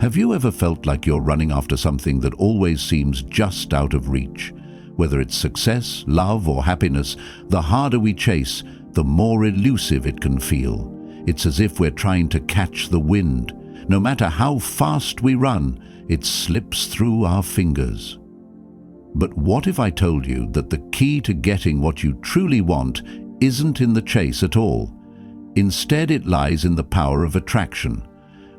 Have you ever felt like you're running after something that always seems just out of reach? Whether it's success, love, or happiness, the harder we chase, the more elusive it can feel. It's as if we're trying to catch the wind. No matter how fast we run, it slips through our fingers. But what if I told you that the key to getting what you truly want isn't in the chase at all? Instead, it lies in the power of attraction.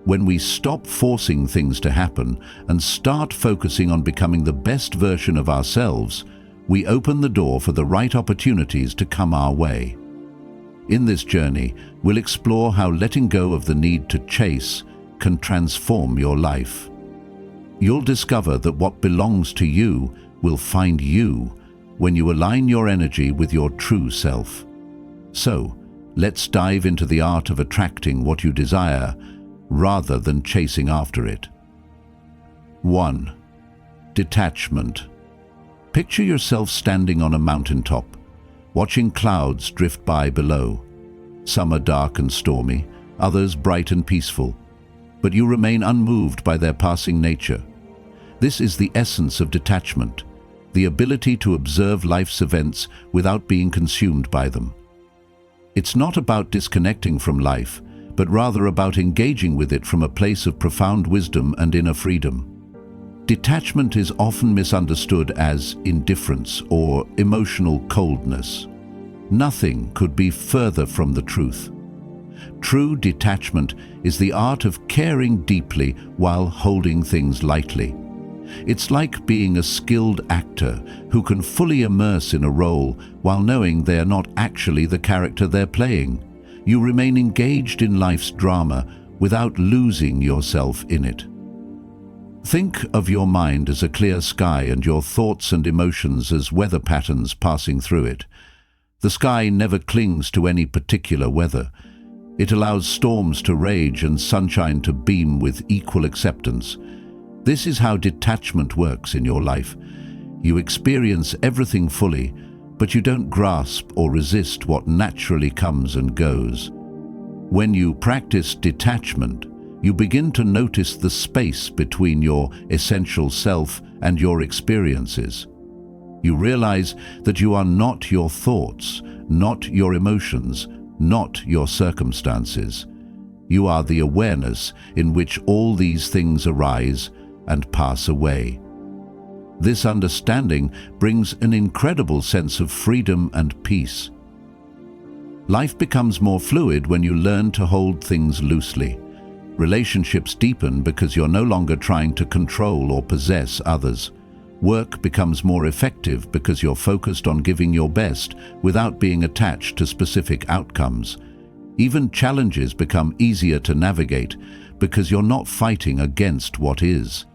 When we stop forcing things to happen and start focusing on becoming the best version of ourselves, we open the door for the right opportunities to come our way. In this journey, we'll explore how letting go of the need to chase can transform your life. You'll discover that what belongs to you will find you when you align your energy with your true self. So, let's dive into the art of attracting what you desire rather than chasing after it. 1. Detachment. Picture yourself standing on a mountaintop, watching clouds drift by below. Some are dark and stormy, others bright and peaceful, but you remain unmoved by their passing nature. This is the essence of detachment, the ability to observe life's events without being consumed by them. It's not about disconnecting from life, but rather about engaging with it from a place of profound wisdom and inner freedom. Detachment is often misunderstood as indifference or emotional coldness. Nothing could be further from the truth. True detachment is the art of caring deeply while holding things lightly. It's like being a skilled actor who can fully immerse in a role while knowing they're not actually the character they're playing. You remain engaged in life's drama without losing yourself in it. Think of your mind as a clear sky and your thoughts and emotions as weather patterns passing through it. The sky never clings to any particular weather. It allows storms to rage and sunshine to beam with equal acceptance. This is how detachment works in your life. You experience everything fully, but you don't grasp or resist what naturally comes and goes. When you practice detachment, you begin to notice the space between your essential self and your experiences. You realize that you are not your thoughts, not your emotions, not your circumstances. You are the awareness in which all these things arise and pass away. This understanding brings an incredible sense of freedom and peace. Life becomes more fluid when you learn to hold things loosely. Relationships deepen because you're no longer trying to control or possess others. Work becomes more effective because you're focused on giving your best without being attached to specific outcomes. Even challenges become easier to navigate because you're not fighting against what is.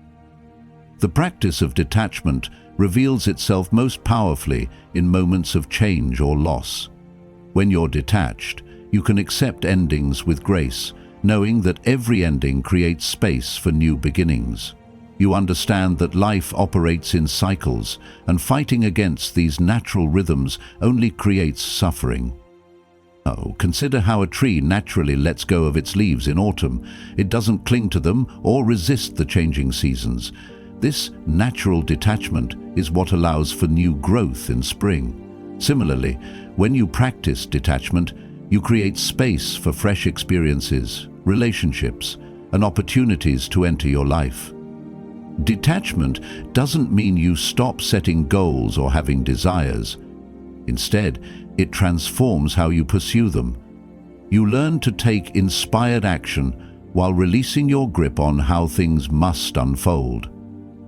The practice of detachment reveals itself most powerfully in moments of change or loss. When you're detached, you can accept endings with grace, knowing that every ending creates space for new beginnings. You understand that life operates in cycles, and fighting against these natural rhythms only creates suffering. Consider how a tree naturally lets go of its leaves in autumn. It doesn't cling to them or resist the changing seasons. This natural detachment is what allows for new growth in spring. Similarly, when you practice detachment, you create space for fresh experiences, relationships, and opportunities to enter your life. Detachment doesn't mean you stop setting goals or having desires. Instead, it transforms how you pursue them. You learn to take inspired action while releasing your grip on how things must unfold.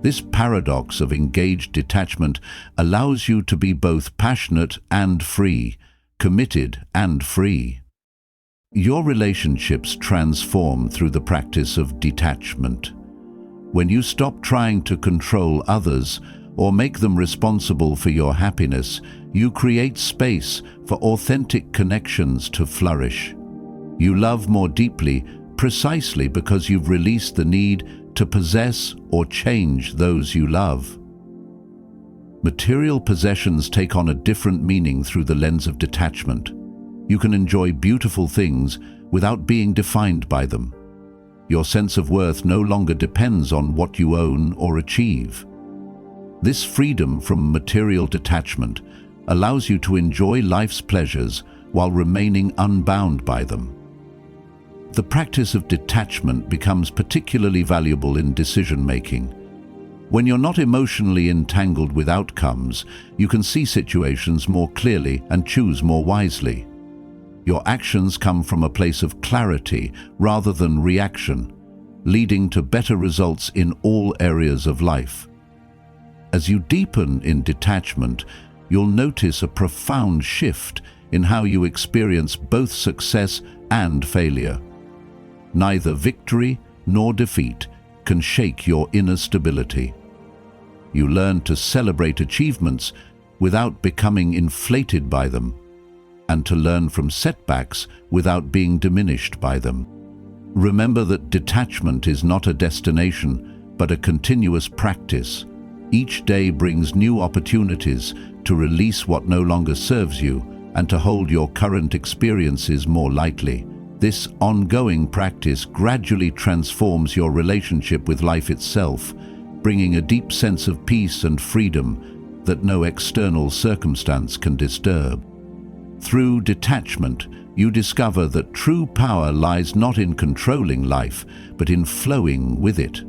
This paradox of engaged detachment allows you to be both passionate and free, committed and free. Your relationships transform through the practice of detachment. When you stop trying to control others or make them responsible for your happiness, you create space for authentic connections to flourish. You love more deeply precisely because you've released the need to possess or change those you love. Material possessions take on a different meaning through the lens of detachment. You can enjoy beautiful things without being defined by them. Your sense of worth no longer depends on what you own or achieve. This freedom from material detachment allows you to enjoy life's pleasures while remaining unbound by them. The practice of detachment becomes particularly valuable in decision-making. When you're not emotionally entangled with outcomes, you can see situations more clearly and choose more wisely. Your actions come from a place of clarity rather than reaction, leading to better results in all areas of life. As you deepen in detachment, you'll notice a profound shift in how you experience both success and failure. Neither victory nor defeat can shake your inner stability. You learn to celebrate achievements without becoming inflated by them, and to learn from setbacks without being diminished by them. Remember that detachment is not a destination, but a continuous practice. Each day brings new opportunities to release what no longer serves you and to hold your current experiences more lightly. This ongoing practice gradually transforms your relationship with life itself, bringing a deep sense of peace and freedom that no external circumstance can disturb. Through detachment, you discover that true power lies not in controlling life, but in flowing with it.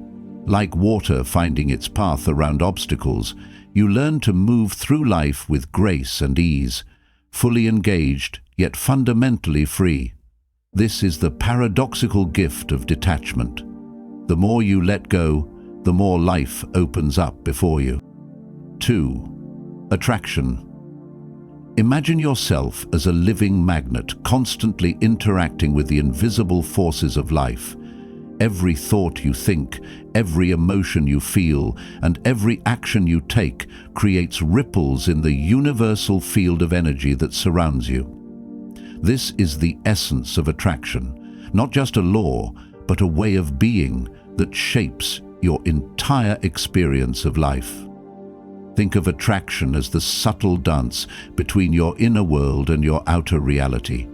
Like water finding its path around obstacles, you learn to move through life with grace and ease, fully engaged, yet fundamentally free. This is the paradoxical gift of detachment. The more you let go, the more life opens up before you. 2. Attraction. Imagine yourself as a living magnet, constantly interacting with the invisible forces of life. Every thought you think, every emotion you feel, and every action you take creates ripples in the universal field of energy that surrounds you. This is the essence of attraction, not just a law, but a way of being that shapes your entire experience of life. Think of attraction as the subtle dance between your inner world and your outer reality.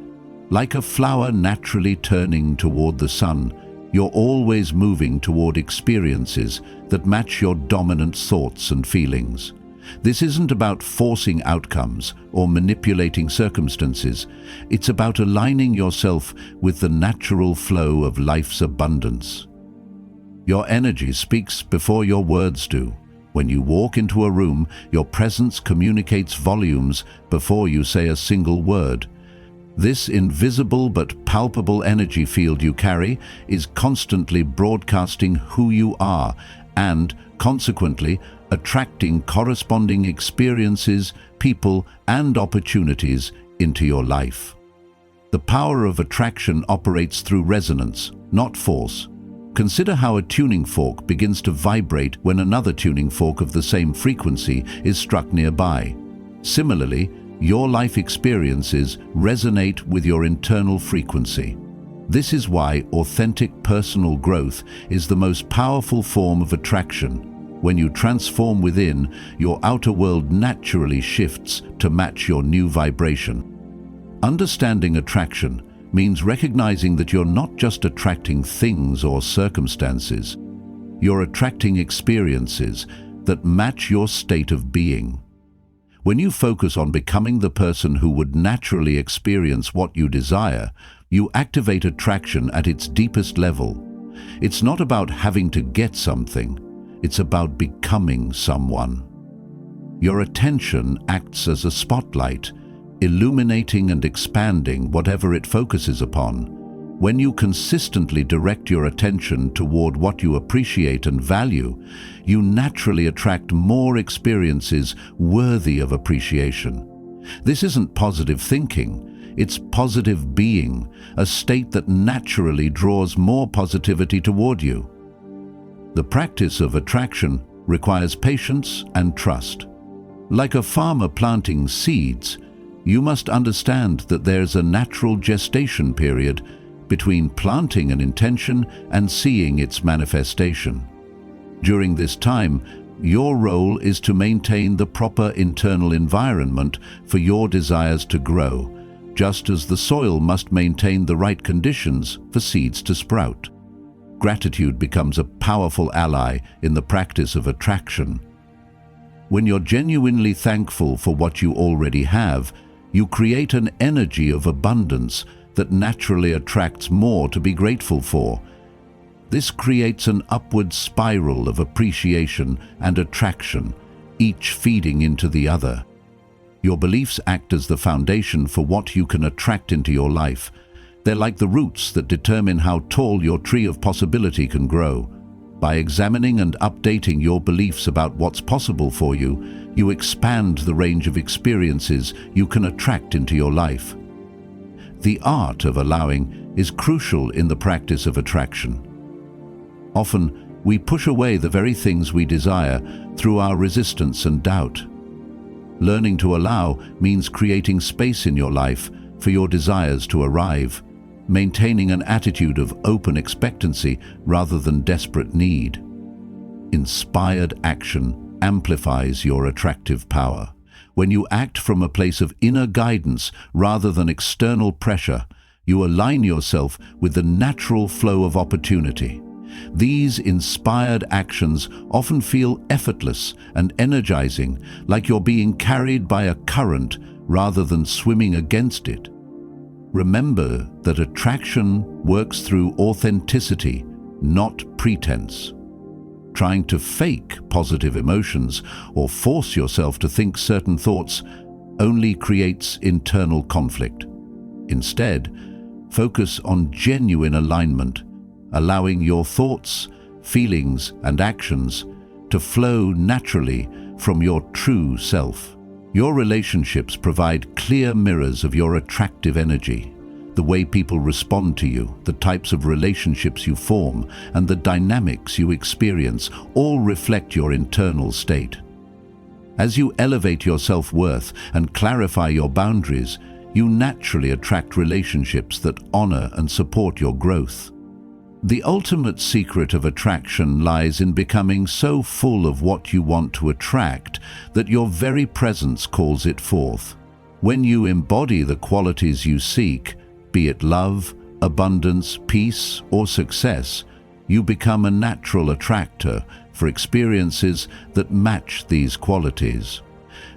Like a flower naturally turning toward the sun, you're always moving toward experiences that match your dominant thoughts and feelings. This isn't about forcing outcomes or manipulating circumstances. It's about aligning yourself with the natural flow of life's abundance. Your energy speaks before your words do. When you walk into a room, your presence communicates volumes before you say a single word. This invisible but palpable energy field you carry is constantly broadcasting who you are and, consequently, attracting corresponding experiences, people, and opportunities into your life. The power of attraction operates through resonance, not force. Consider how a tuning fork begins to vibrate when another tuning fork of the same frequency is struck nearby. Similarly, your life experiences resonate with your internal frequency. This is why authentic personal growth is the most powerful form of attraction. When you transform within, your outer world naturally shifts to match your new vibration. Understanding attraction means recognizing that you're not just attracting things or circumstances. You're attracting experiences that match your state of being. When you focus on becoming the person who would naturally experience what you desire, you activate attraction at its deepest level. It's not about having to get something, it's about becoming someone. Your attention acts as a spotlight, illuminating and expanding whatever it focuses upon. When you consistently direct your attention toward what you appreciate and value, you naturally attract more experiences worthy of appreciation. This isn't positive thinking, it's positive being, a state that naturally draws more positivity toward you. The practice of attraction requires patience and trust. Like a farmer planting seeds, you must understand that there's a natural gestation period between planting an intention and seeing its manifestation. During this time, your role is to maintain the proper internal environment for your desires to grow, just as the soil must maintain the right conditions for seeds to sprout. Gratitude becomes a powerful ally in the practice of attraction. When you're genuinely thankful for what you already have, you create an energy of abundance that naturally attracts more to be grateful for. This creates an upward spiral of appreciation and attraction, each feeding into the other. Your beliefs act as the foundation for what you can attract into your life. They're like the roots that determine how tall your tree of possibility can grow. By examining and updating your beliefs about what's possible for you, you expand the range of experiences you can attract into your life. The art of allowing is crucial in the practice of attraction. Often, we push away the very things we desire through our resistance and doubt. Learning to allow means creating space in your life for your desires to arrive, maintaining an attitude of open expectancy rather than desperate need. Inspired action amplifies your attractive power. When you act from a place of inner guidance rather than external pressure, you align yourself with the natural flow of opportunity. These inspired actions often feel effortless and energizing, like you're being carried by a current rather than swimming against it. Remember that attraction works through authenticity, not pretense. Trying to fake positive emotions or force yourself to think certain thoughts only creates internal conflict. Instead, focus on genuine alignment, allowing your thoughts, feelings, and actions to flow naturally from your true self. Your relationships provide clear mirrors of your attractive energy. The way people respond to you, the types of relationships you form, and the dynamics you experience all reflect your internal state. As you elevate your self-worth and clarify your boundaries, you naturally attract relationships that honor and support your growth. The ultimate secret of attraction lies in becoming so full of what you want to attract that your very presence calls it forth. When you embody the qualities you seek, be it love, abundance, peace, or success, you become a natural attractor for experiences that match these qualities.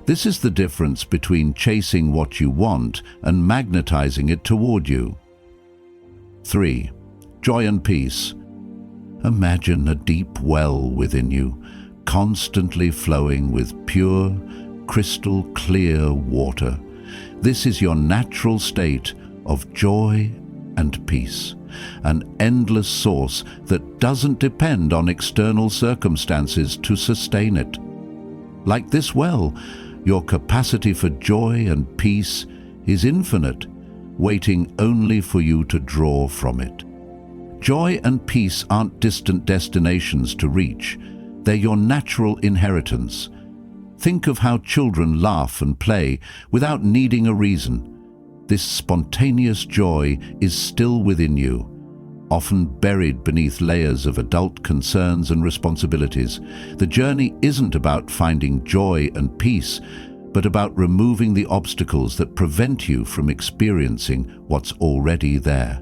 This is the difference between chasing what you want and magnetizing it toward you. 3. Joy and peace. Imagine a deep well within you, constantly flowing with pure, crystal clear water. This is your natural state of joy and peace, an endless source that doesn't depend on external circumstances to sustain it. Like this well, your capacity for joy and peace is infinite, waiting only for you to draw from it. Joy and peace aren't distant destinations to reach. They're your natural inheritance. Think of how children laugh and play without needing a reason. This spontaneous joy is still within you, often buried beneath layers of adult concerns and responsibilities. The journey isn't about finding joy and peace, but about removing the obstacles that prevent you from experiencing what's already there.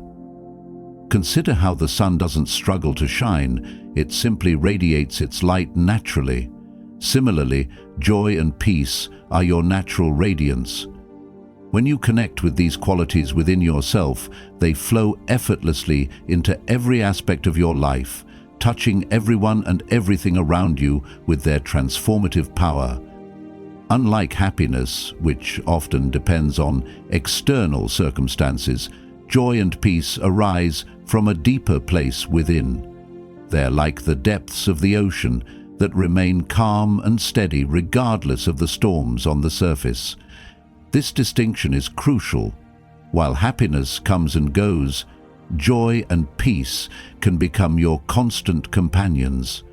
Consider how the sun doesn't struggle to shine, it simply radiates its light naturally. Similarly, joy and peace are your natural radiance. When you connect with these qualities within yourself, they flow effortlessly into every aspect of your life, touching everyone and everything around you with their transformative power. Unlike happiness, which often depends on external circumstances, joy and peace arise from a deeper place within. They're like the depths of the ocean that remain calm and steady regardless of the storms on the surface. This distinction is crucial. While happiness comes and goes, joy and peace can become your constant companions.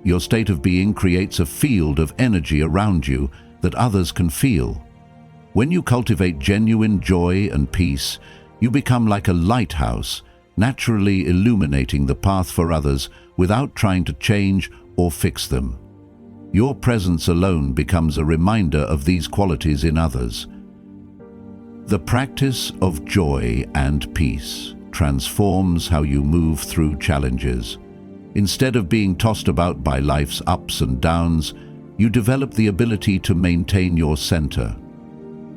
Your state of being creates a field of energy around you that others can feel. When you cultivate genuine joy and peace, you become like a lighthouse, naturally illuminating the path for others without trying to change or fix them. Your presence alone becomes a reminder of these qualities in others. The practice of joy and peace transforms how you move through challenges. Instead of being tossed about by life's ups and downs, you develop the ability to maintain your center.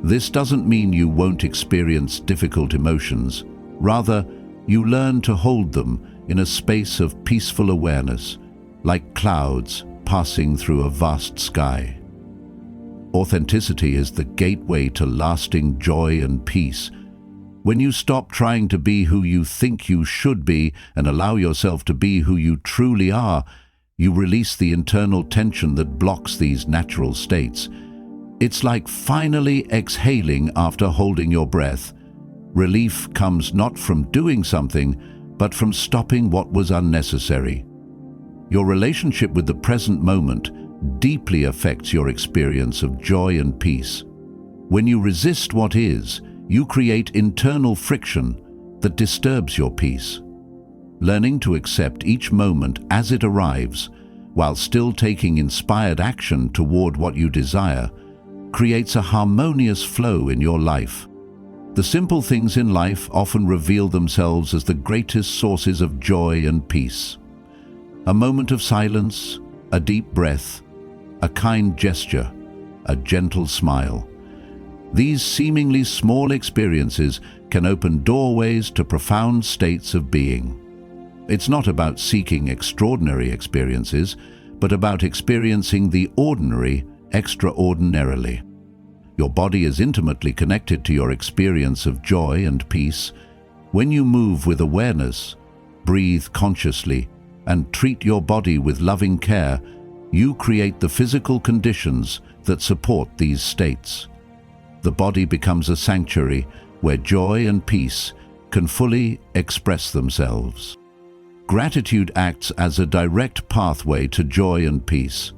This doesn't mean you won't experience difficult emotions. Rather, you learn to hold them in a space of peaceful awareness, like clouds passing through a vast sky. Authenticity is the gateway to lasting joy and peace. When you stop trying to be who you think you should be and allow yourself to be who you truly are, you release the internal tension that blocks these natural states. It's like finally exhaling after holding your breath. Relief comes not from doing something, but from stopping what was unnecessary. Your relationship with the present moment deeply affects your experience of joy and peace. When you resist what is, you create internal friction that disturbs your peace. Learning to accept each moment as it arrives, while still taking inspired action toward what you desire, creates a harmonious flow in your life. The simple things in life often reveal themselves as the greatest sources of joy and peace. A moment of silence, a deep breath, a kind gesture, a gentle smile. These seemingly small experiences can open doorways to profound states of being. It's not about seeking extraordinary experiences, but about experiencing the ordinary extraordinarily. Your body is intimately connected to your experience of joy and peace. When you move with awareness, breathe consciously, and treat your body with loving care, you create the physical conditions that support these states. The body becomes a sanctuary where joy and peace can fully express themselves. Gratitude acts as a direct pathway to joy and peace.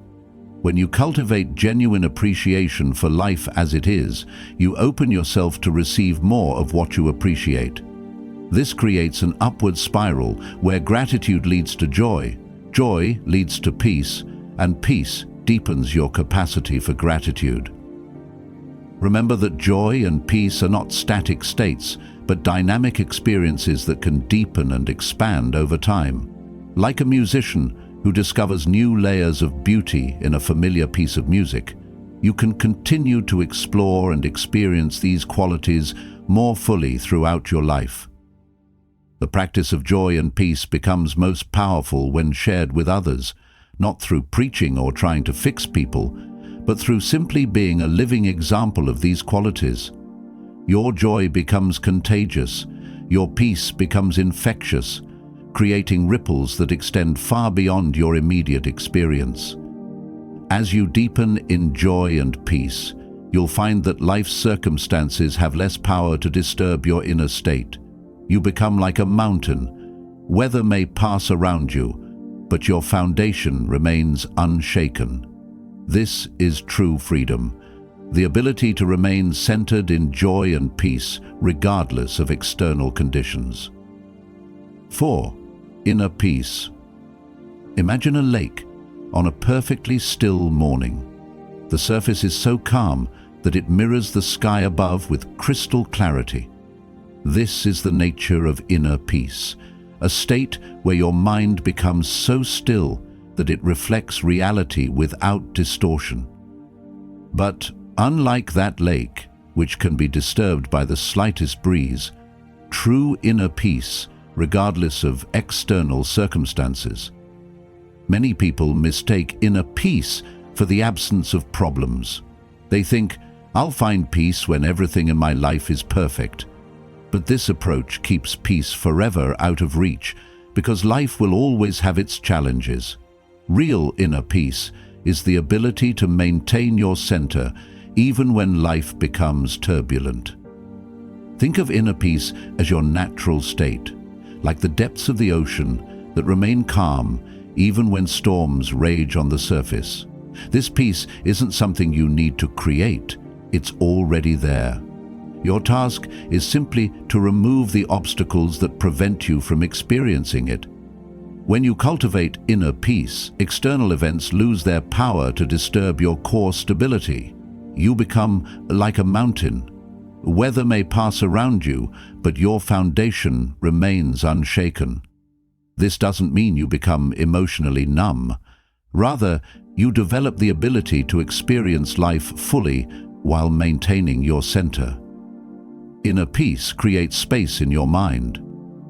When you cultivate genuine appreciation for life as it is, you open yourself to receive more of what you appreciate. This creates an upward spiral where gratitude leads to joy, joy leads to peace, and peace deepens your capacity for gratitude. Remember that joy and peace are not static states, but dynamic experiences that can deepen and expand over time. Like a musician who discovers new layers of beauty in a familiar piece of music, you can continue to explore and experience these qualities more fully throughout your life. The practice of joy and peace becomes most powerful when shared with others, not through preaching or trying to fix people, but through simply being a living example of these qualities. Your joy becomes contagious, your peace becomes infectious, creating ripples that extend far beyond your immediate experience. As you deepen in joy and peace, you'll find that life's circumstances have less power to disturb your inner state. You become like a mountain. Weather may pass around you, but your foundation remains unshaken. This is true freedom, the ability to remain centered in joy and peace regardless of external conditions. 4. Inner peace. Imagine a lake on a perfectly still morning. The surface is so calm that it mirrors the sky above with crystal clarity. This is the nature of inner peace, a state where your mind becomes so still that it reflects reality without distortion. But unlike that lake, which can be disturbed by the slightest breeze, true inner peace, regardless of external circumstances. Many people mistake inner peace for the absence of problems. They think, I'll find peace when everything in my life is perfect. But this approach keeps peace forever out of reach, because life will always have its challenges. Real inner peace is the ability to maintain your center even when life becomes turbulent. Think of inner peace as your natural state, like the depths of the ocean that remain calm even when storms rage on the surface. This peace isn't something you need to create, it's already there. Your task is simply to remove the obstacles that prevent you from experiencing it. When you cultivate inner peace, external events lose their power to disturb your core stability. You become like a mountain. Weather may pass around you, but your foundation remains unshaken. This doesn't mean you become emotionally numb. Rather, you develop the ability to experience life fully while maintaining your center. Inner peace creates space in your mind.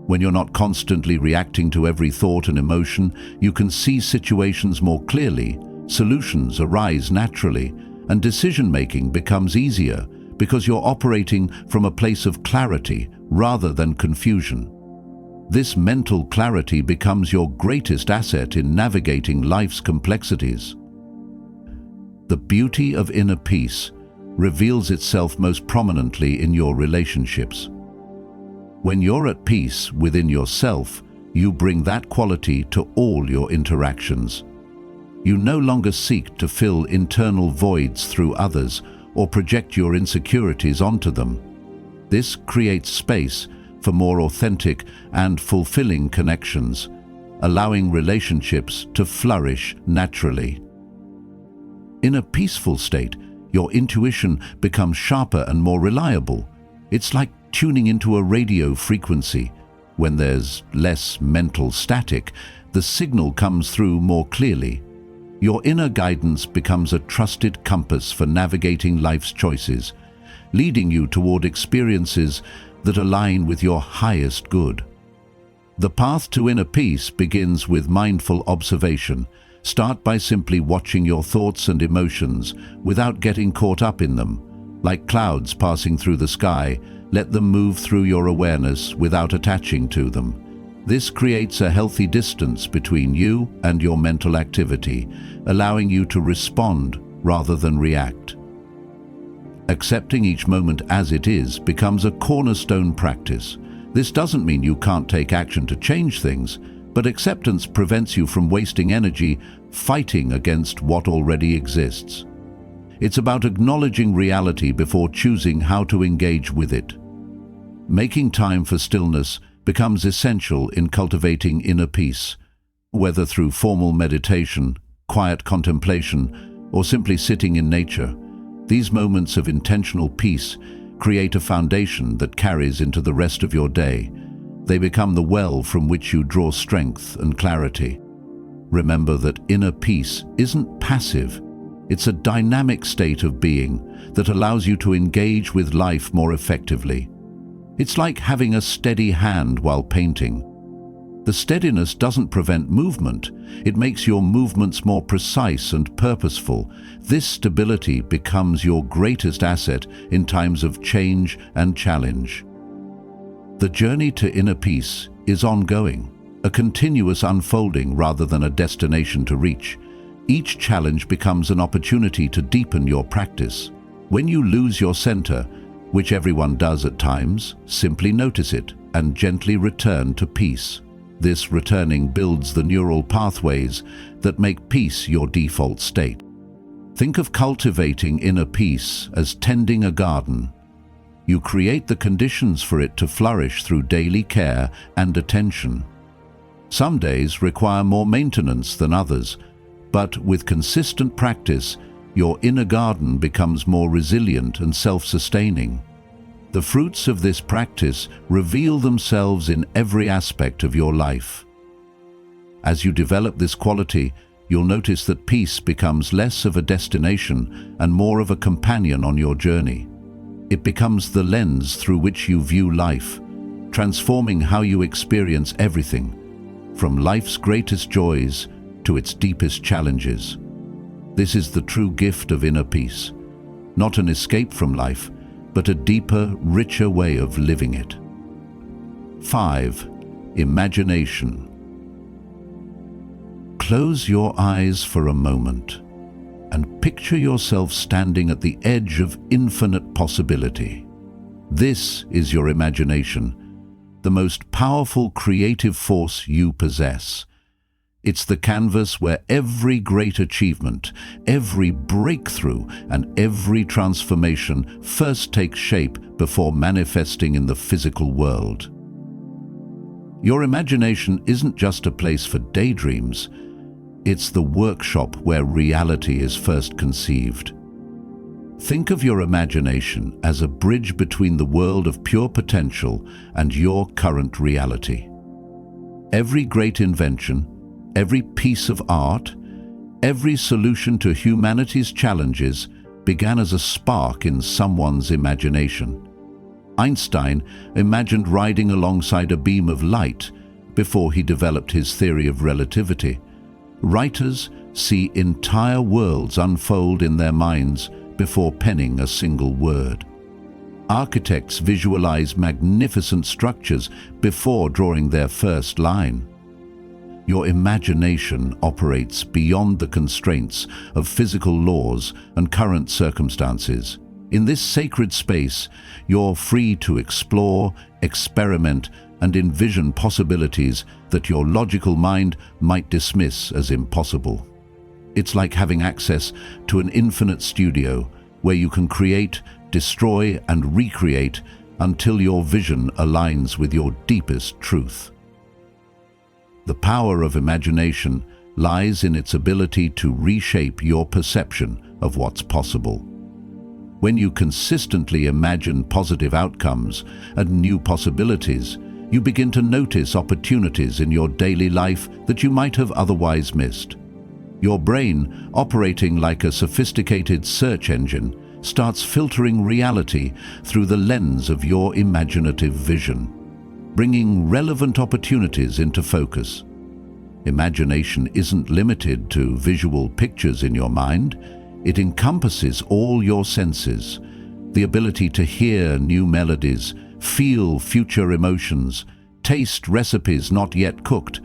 When you're not constantly reacting to every thought and emotion, you can see situations more clearly, solutions arise naturally, and decision-making becomes easier because you're operating from a place of clarity rather than confusion. This mental clarity becomes your greatest asset in navigating life's complexities. The beauty of inner peace reveals itself most prominently in your relationships. When you're at peace within yourself, you bring that quality to all your interactions. You no longer seek to fill internal voids through others or project your insecurities onto them. This creates space for more authentic and fulfilling connections, allowing relationships to flourish naturally. In a peaceful state, your intuition becomes sharper and more reliable. It's like tuning into a radio frequency. When there's less mental static, the signal comes through more clearly. Your inner guidance becomes a trusted compass for navigating life's choices, leading you toward experiences that align with your highest good. The path to inner peace begins with mindful observation. Start by simply watching your thoughts and emotions without getting caught up in them. Like clouds passing through the sky, let them move through your awareness without attaching to them. This creates a healthy distance between you and your mental activity, allowing you to respond rather than react. Accepting each moment as it is becomes a cornerstone practice. This doesn't mean you can't take action to change things, but acceptance prevents you from wasting energy fighting against what already exists. It's about acknowledging reality before choosing how to engage with it. Making time for stillness becomes essential in cultivating inner peace, whether through formal meditation, quiet contemplation, or simply sitting in nature. These moments of intentional peace create a foundation that carries into the rest of your day. They become the well from which you draw strength and clarity. Remember that inner peace isn't passive. It's a dynamic state of being that allows you to engage with life more effectively. It's like having a steady hand while painting. The steadiness doesn't prevent movement. It makes your movements more precise and purposeful. This stability becomes your greatest asset in times of change and challenge. The journey to inner peace is ongoing, a continuous unfolding rather than a destination to reach. Each challenge becomes an opportunity to deepen your practice. When you lose your center, which everyone does at times, simply notice it and gently return to peace. This returning builds the neural pathways that make peace your default state. Think of cultivating inner peace as tending a garden. You create the conditions for it to flourish through daily care and attention. Some days require more maintenance than others, but with consistent practice, your inner garden becomes more resilient and self-sustaining. The fruits of this practice reveal themselves in every aspect of your life. As you develop this quality, you'll notice that peace becomes less of a destination and more of a companion on your journey. It becomes the lens through which you view life, transforming how you experience everything, from life's greatest joys to its deepest challenges. This is the true gift of inner peace, not an escape from life, but a deeper, richer way of living it. 5. Imagination. Close your eyes for a moment and picture yourself standing at the edge of infinite possibility. This is your imagination, the most powerful creative force you possess. It's the canvas where every great achievement, every breakthrough, and every transformation first takes shape before manifesting in the physical world. Your imagination isn't just a place for daydreams. It's the workshop where reality is first conceived. Think of your imagination as a bridge between the world of pure potential and your current reality. Every great invention, every piece of art, every solution to humanity's challenges began as a spark in someone's imagination. Einstein imagined riding alongside a beam of light before he developed his theory of relativity. Writers see entire worlds unfold in their minds before penning a single word. Architects visualize magnificent structures before drawing their first line. Your imagination operates beyond the constraints of physical laws and current circumstances. In this sacred space, you're free to explore, experiment, and envision possibilities that your logical mind might dismiss as impossible. It's like having access to an infinite studio where you can create, destroy, and recreate until your vision aligns with your deepest truth. The power of imagination lies in its ability to reshape your perception of what's possible. When you consistently imagine positive outcomes and new possibilities, you begin to notice opportunities in your daily life that you might have otherwise missed. Your brain, operating like a sophisticated search engine, starts filtering reality through the lens of your imaginative vision, bringing relevant opportunities into focus. Imagination isn't limited to visual pictures in your mind. It encompasses all your senses, the ability to hear new melodies, feel future emotions, taste recipes not yet cooked,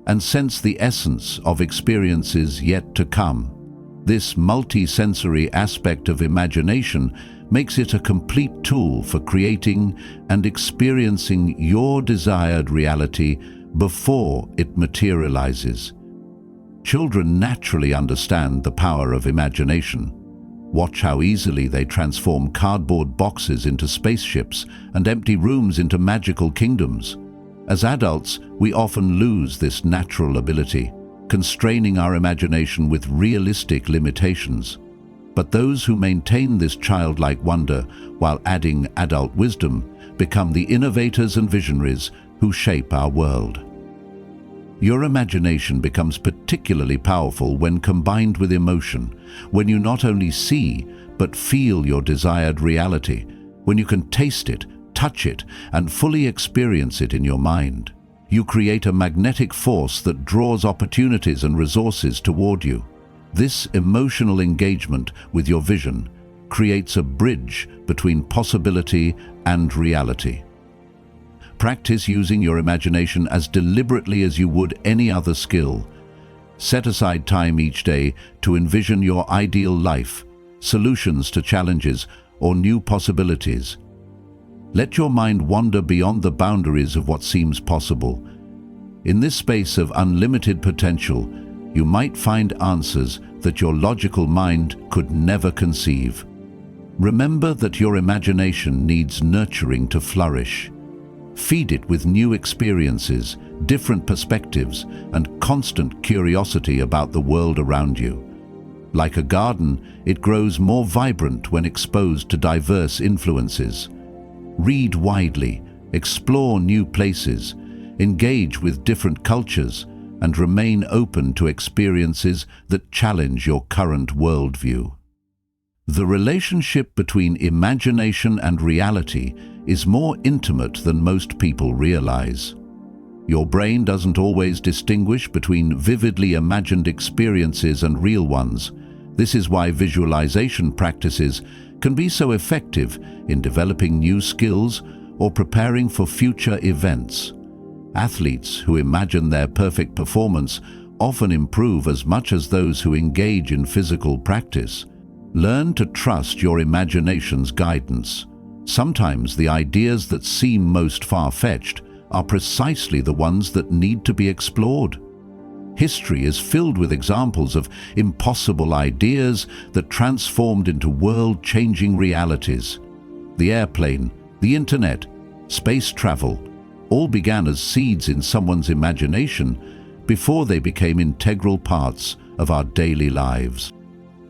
and sense the essence of experiences yet to come. This multi-sensory aspect of imagination makes it a complete tool for creating and experiencing your desired reality before it materializes. Children naturally understand the power of imagination. Watch how easily they transform cardboard boxes into spaceships and empty rooms into magical kingdoms. As adults, we often lose this natural ability, constraining our imagination with realistic limitations. But those who maintain this childlike wonder while adding adult wisdom become the innovators and visionaries who shape our world. Your imagination becomes particularly powerful when combined with emotion, when you not only see but feel your desired reality, when you can taste it, touch it, and fully experience it in your mind. You create a magnetic force that draws opportunities and resources toward you. This emotional engagement with your vision creates a bridge between possibility and reality. Practice using your imagination as deliberately as you would any other skill. Set aside time each day to envision your ideal life, solutions to challenges, or new possibilities. Let your mind wander beyond the boundaries of what seems possible. In this space of unlimited potential, you might find answers that your logical mind could never conceive. Remember that your imagination needs nurturing to flourish. Feed it with new experiences, different perspectives, and constant curiosity about the world around you. Like a garden, it grows more vibrant when exposed to diverse influences. Read widely, explore new places, engage with different cultures, and remain open to experiences that challenge your current worldview. The relationship between imagination and reality is more intimate than most people realize. Your brain doesn't always distinguish between vividly imagined experiences and real ones. This is why visualization practices can be so effective in developing new skills or preparing for future events. Athletes who imagine their perfect performance often improve as much as those who engage in physical practice. Learn to trust your imagination's guidance. Sometimes the ideas that seem most far-fetched are precisely the ones that need to be explored. History is filled with examples of impossible ideas that transformed into world-changing realities. The airplane, the internet, space travel, all began as seeds in someone's imagination before they became integral parts of our daily lives.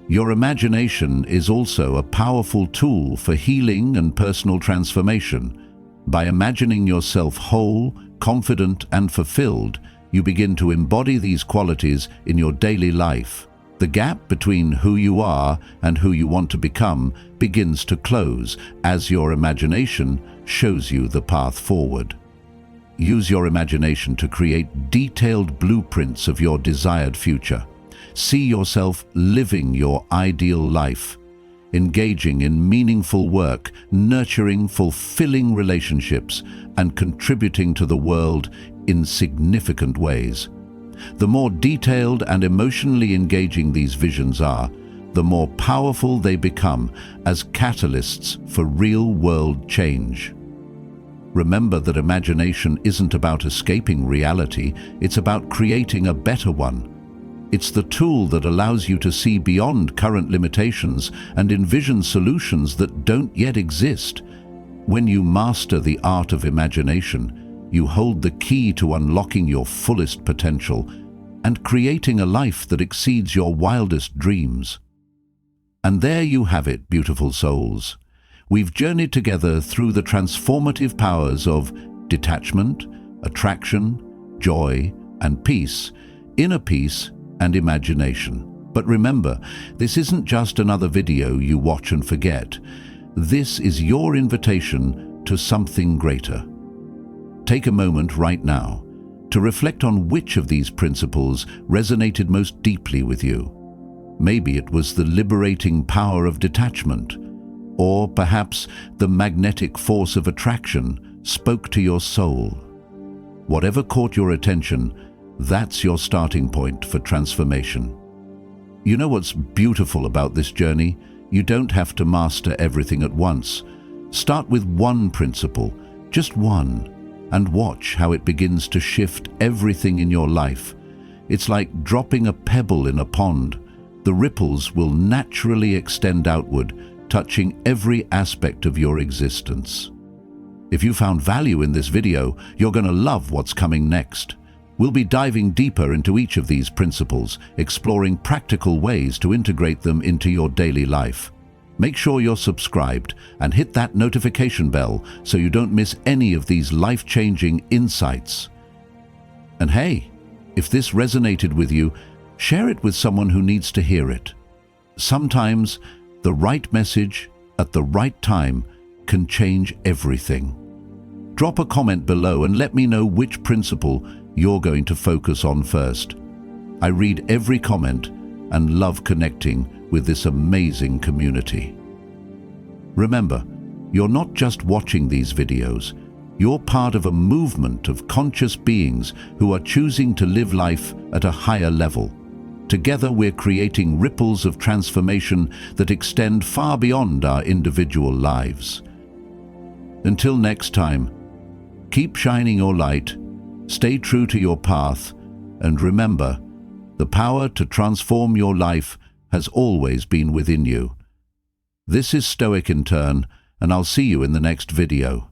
Your imagination is also a powerful tool for healing and personal transformation. By imagining yourself whole, confident, and fulfilled, you begin to embody these qualities in your daily life. The gap between who you are and who you want to become begins to close as your imagination shows you the path forward. Use your imagination to create detailed blueprints of your desired future. See yourself living your ideal life, engaging in meaningful work, nurturing fulfilling relationships, and contributing to the world in significant ways. The more detailed and emotionally engaging these visions are, the more powerful they become as catalysts for real-world change. Remember that imagination isn't about escaping reality, it's about creating a better one. It's the tool that allows you to see beyond current limitations and envision solutions that don't yet exist. When you master the art of imagination, you hold the key to unlocking your fullest potential and creating a life that exceeds your wildest dreams. And there you have it, beautiful souls. We've journeyed together through the transformative powers of detachment, attraction, joy, and peace, inner peace, and imagination. But remember, this isn't just another video you watch and forget. This is your invitation to something greater. Take a moment right now to reflect on which of these principles resonated most deeply with you. Maybe it was the liberating power of detachment, or perhaps the magnetic force of attraction spoke to your soul. Whatever caught your attention, that's your starting point for transformation. You know what's beautiful about this journey? You don't have to master everything at once. Start with one principle, just one, and watch how it begins to shift everything in your life. It's like dropping a pebble in a pond. The ripples will naturally extend outward, touching every aspect of your existence. If you found value in this video, you're going to love what's coming next. We'll be diving deeper into each of these principles, exploring practical ways to integrate them into your daily life. Make sure you're subscribed and hit that notification bell so you don't miss any of these life-changing insights. And hey, if this resonated with you, share it with someone who needs to hear it. Sometimes, the right message at the right time can change everything. Drop a comment below and let me know which principle you're going to focus on first. I read every comment and love connecting with this amazing community. Remember, you're not just watching these videos, you're part of a movement of conscious beings who are choosing to live life at a higher level. Together we're creating ripples of transformation that extend far beyond our individual lives. Until next time, keep shining your light, stay true to your path, and remember, the power to transform your life has always been within you. This is Stoic in Turn, and I'll see you in the next video.